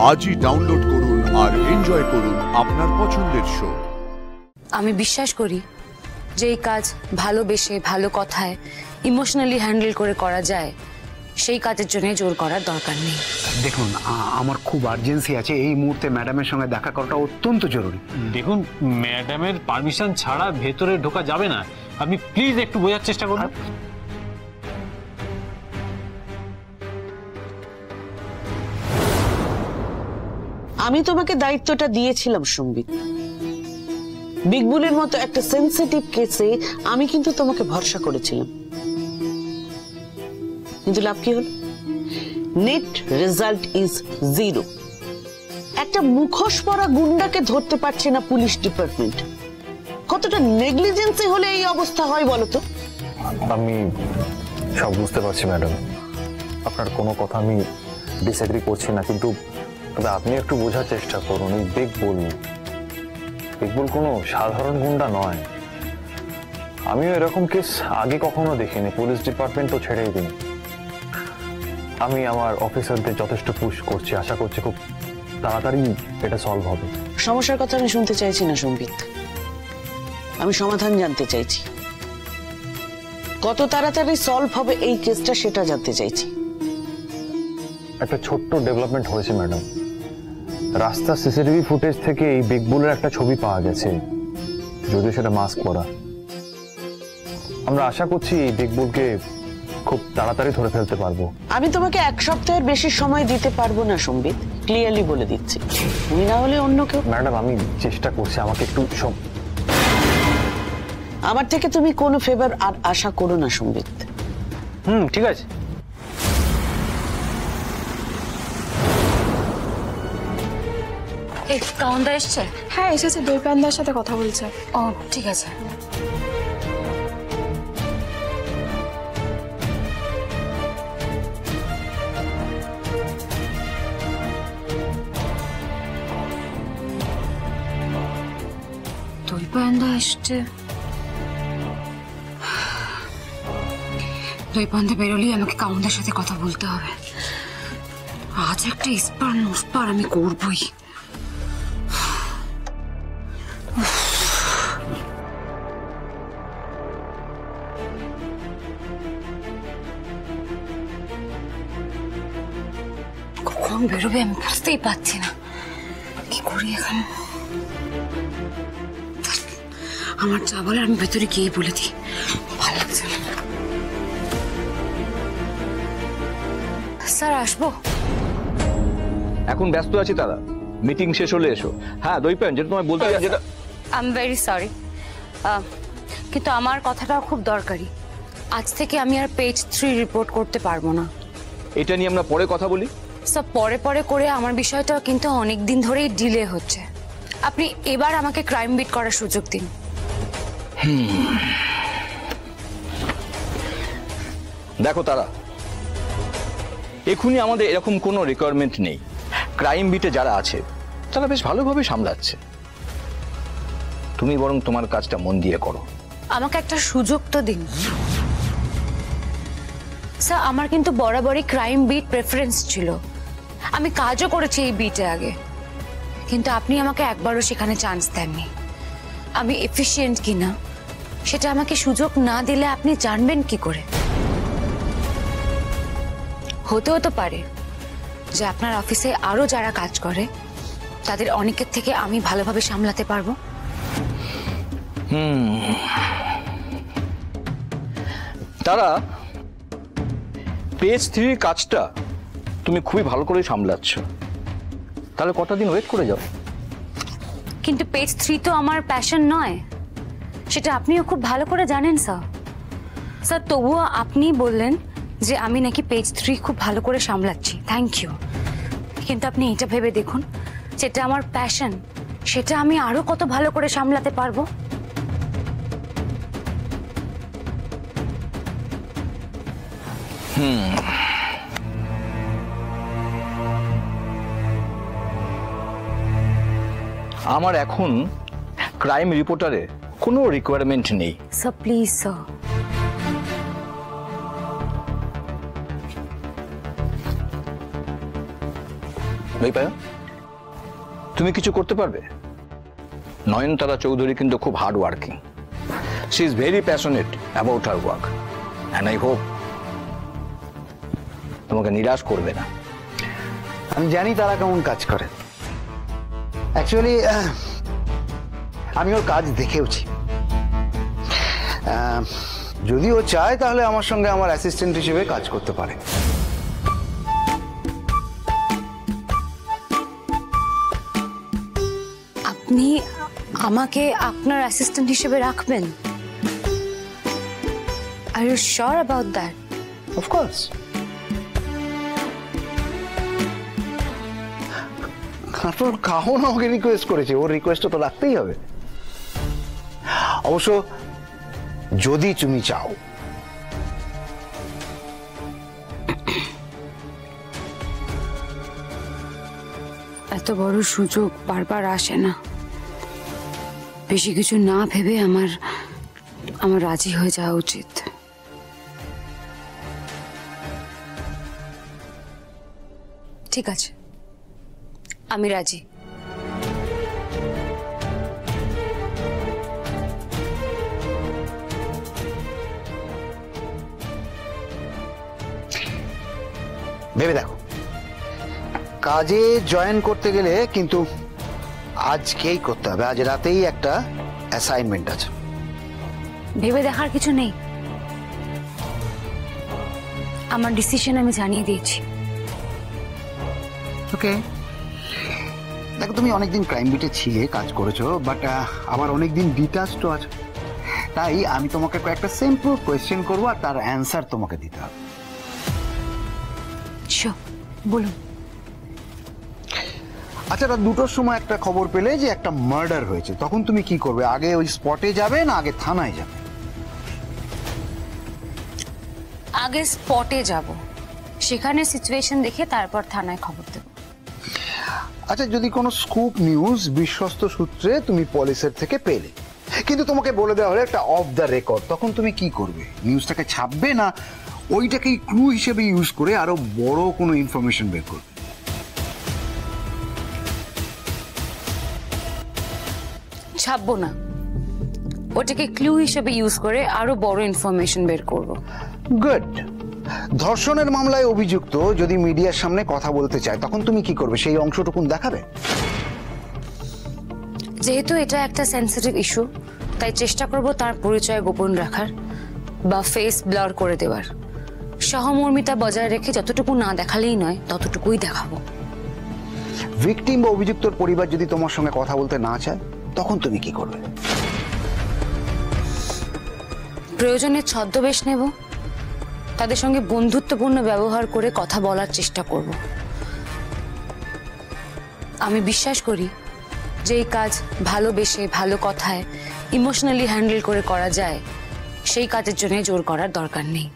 আজই ডাউনলোড করুন আর এনজয় করুন আপনার পছন্দের শো। আমি বিশ্বাস করি যে এই কাজ ভালোবেসে ভালো কথায় ইমোশনালি হ্যান্ডেল করে করা যায়, সেই কাজের জন্য জোর করার দরকার নেই। দেখুন, আমার খুব আর্জেন্সি আছে, এই মুহূর্তে ম্যাডামের সঙ্গে দেখা করাটা অত্যন্ত জরুরি। দেখুন, ম্যাডামের পারমিশন ছাড়া ভেতরে ঢোকা যাবে না। আপনি প্লিজ একটু বোঝার চেষ্টা করুন। আমি তোমাকে দায়িত্বটা দিয়েছিলাম সম্বিত। বিগ বুলের মতো একটা সেনসিটিভ কেসে আমি কিন্তু তোমাকে ভরসা করেছিলাম, কিন্তু লাভ কি হল? Net result is 0। একটা মুখোশ পরা গুন্ডাকে ধরতে পারছে না পুলিশ ডিপার্টমেন্ট। কতটা নেগলিজেন্সি হলে এই অবস্থা হয় বলো তো? আমি সব বুঝতে পারছি ম্যাডাম, আপনার কোনো কথা আমি ডিসএগ্রি করছি না, কিন্তু তবে আপনি একটু বোঝার চেষ্টা করুন। এই বিগ বুল কোনো সাধারণ গুন্ডা নয়। আমিও এরকম কেস আগে কখনো দেখিনি, পুলিশ ডিপার্টমেন্টও ছেড়েই দিন। আমি আমার অফিসারদের যথেষ্ট পুশ করছি, আশা করছি খুব তাড়াতাড়ি এটা সলভ হবে। সমস্যার কথা আমি শুনতে চাইছি না সম্বিত, আমি সমাধান জানতে চাইছি। কত তাড়াতাড়ি সলভ হবে এই কেসটা সেটা জানতে চাইছি। একটা ছোট্ট ডেভেলপমেন্ট হয়েছে ম্যাডাম। রাস্তা সিসিটিভি ফুটেজ থেকে এই বিগ বুলের একটা ছবি পাওয়া গেছে, যদিও সেটা মাস্ক পরা। আমরা আশা করছি এই বিগ বুলকে খুব তাড়াতাড়ি ধরে ফেলতে পারবো। আমি তোমাকে 1 সপ্তাহের বেশি সময় দিতে পারবো না সম্বিত, ক্লিয়ারলি বলে দিচ্ছি। তুমি না হলে অন্য কেউ। ম্যাডাম, আমি চেষ্টা করছি, আমাকে একটু আমার থেকে তুমি কোনো ফেভার আর আশা করো না সম্বিত। ঠিক আছে। এই কাউন্টার এসছে? হ্যাঁ এসেছে, দৈপায়নদার সাথে কথা বলছে। ও ঠিক আছে। দৈপায়নদা এসছে। দৈপায়নদা বেরোলেই আমাকে কাউন্টার সাথে কথা বলতে হবে। আজ একটা ইস্পার নুস্পার আমি করবই। কখন বেরোবে আমি বুঝতেই পারছি না, কি করি এখন। আমার যা বলার আমি ভেতরে গিয়ে বলে দিই, ভালো লাগছে না। স্যার আসবো? এখন ব্যস্ত আছি তারা, মিটিং শেষ হলে এসো। হ্যাঁ দৈপায়ন, যেটা তোমায় বলতে যেটা আই এম ভেরি সরি, কিন্তু আমার কথাটাও খুব দরকারি। আজ থেকে আমি আর পেজ 3 রিপোর্ট করতে পারবো না। এটা নিয়ে আমরা পরে কথা বলি। সব পরে পরে করে আমার বিষয়টা কিন্তু অনেক দিন ধরেই ডিলে হচ্ছে। আপনি এবার আমাকে ক্রাইম বিট করার সুযোগ দিন। দেখো তারা, এখনই আমাদের এরকম কোনো রিকোয়ারমেন্ট নেই। ক্রাইম বিটে যারা আছে তারা বেশ ভালোভাবে সামলাচ্ছে। তুমি বরং তোমার কাজটা মন দিয়ে করো। আমাকে একটা সুযোগ তো দিন স্যার। আমার কিন্তু বরাবরই ক্রাইম বিট প্রেফারেন্স ছিল, আমি কাজও করেছি এই বিটে আগে, কিন্তু আপনি আমাকে একবারও সেখানে চান্স দেননি। আমি এফিশিয়েন্ট কিনা সেটা আমাকে সুযোগ না দিলে আপনি জানবেন কি করে? হতেও তো পারে যে আপনার অফিসে আরো যারা কাজ করে তাদের অনেকের থেকে আমি ভালোভাবে সামলাতে পারবো। তারা পেজ 3 কাজটা তুমি খুবই ভালো করে সামলাচ্ছ, তাহলে কটা দিন ওয়েট করে যাও। কিন্তু পেজ 3 তো আমার প্যাশন নয়, সেটা আপনিও খুব ভালো করে জানেন স্যার। স্যার তবুও আপনি বললেন যে আমি নাকি পেজ 3 খুব ভালো করে সামলাচ্ছি, থ্যাংক ইউ। কিন্তু আপনি এটা ভেবে দেখুন, যেটা আমার প্যাশন সেটা আমি আরো কত ভালো করে সামলাতে পারবো। আমার এখন ক্রাইম রিপোর্টারে কোনো রিকোয়ারমেন্ট নেই। Sir please sir. পায়ো তুমি কিছু করতে পারবে? নয়নতারা চৌধুরী কিন্তু খুব hard working. She is very passionate about her work and I hope তোমাকে নিরাশ করবে না। আমি জানি তারা কেমন কাজ করে। অ্যাকচুয়ালি আমি ওর কাজ দেখেওছি। যদি ও চায় তাহলে আমার সঙ্গে আমার অ্যাসিস্ট্যান্ট হিসেবে কাজ করতে পারে। আপনি আমাকে আপনার অ্যাসিস্ট্যান্ট হিসেবে রাখবেন? Are you sure about that? Of course. আপনার কাহন আমাকে রিকোয়েস্ট করেছে, ওর রিকোয়েস্টটা তো রাখতেই হবে। অবশ্য যদি তুমি চাও। এত বড় সুযোগ বারবার আসে না। বেশি কিছু না ভেবে আমার রাজি হয়ে যাওয়া উচিত। ঠিক আছে, আমি রাজি। ভেবে দেখো, কাজে জয়েন করতে গেলে কিন্তু আজকেই করতে হবে। আজ রাতেই একটা অ্যাসাইনমেন্ট আছে। ভেবে দেখার কিছু নেই, আমার ডিসিশন আমি জানিয়ে দিয়েছি। ওকে, দেখো তুমি অনেকদিন ক্রাইম বিটে ছিলে, কাজ করেছো, বাট আবার অনেকদিন ডিটাচডও আছে। তাই আমি তোমাকে কয়েকটা সিম্পল কোয়েশ্চেন করবো আর তার অ্যান্সার তোমাকে দিতে হবে। বলুন। আচ্ছা, রাত 2টোর সময় একটা খবর পেলে যে একটা মার্ডার হয়েছে, তখন তুমি কি করবে? আগে ওই স্পটে যাবে না আগে থানায় যাবে? আগে স্পটে যাব, সেখানে সিচুয়েশন দেখে তারপর থানায় খবর দেব। আচ্ছা, যদি কোনো স্কুপ নিউজ বিশ্বস্ত সূত্রে তুমি পুলিশের থেকে পেলে, কিন্তু তোমাকে বলে দেওয়া হলো একটা অফ দ্য রেকর্ড, তখন তুমি কি করবে? নিউজটাকে ছাপবে না ওইটাকেই ক্লু হিসেবে ইউজ করে আরো বড় কোনো ইনফরমেশন বের করবে? ছাপবো না, ওটাকে ক্লু হিসেবে ইউজ করে আরো বড় ইনফরমেশন বের করব। গুড। ধর্ষণের মামলায় অভিযুক্ত যদি মিডিয়ার সামনে কথা বলতে চায়, তখন তুমি কি করবে? সেই অংশটুকুন দেখাবে? যেহেতু এটা একটা সেন্সিটিভ ইস্যু, তাই চেষ্টা করব তার পরিচয় গোপন রাখার বা ফেস ব্লার করে দেওয়ার। সহমর্মিতা বজায় রেখে যতটুকু না দেখালেই নয় ততটুকুই দেখাবো। ভিকটিম বা অভিযুক্তর পরিবার যদি তোমার সঙ্গে কথা বলতে না চায়, তখন তুমি কি করবে? প্রয়োজনে ছদ্মবেশ নেব, তাদের সঙ্গে বন্ধুত্বপূর্ণ ব্যবহার করে কথা বলার চেষ্টা করব। আমি বিশ্বাস করি যে এই কাজ ভালোবেসে, ভালো কথায়, ইমোশনালি হ্যান্ডেল করে করা যায়। সেই কাজের জন্য জোর করার দরকার নেই।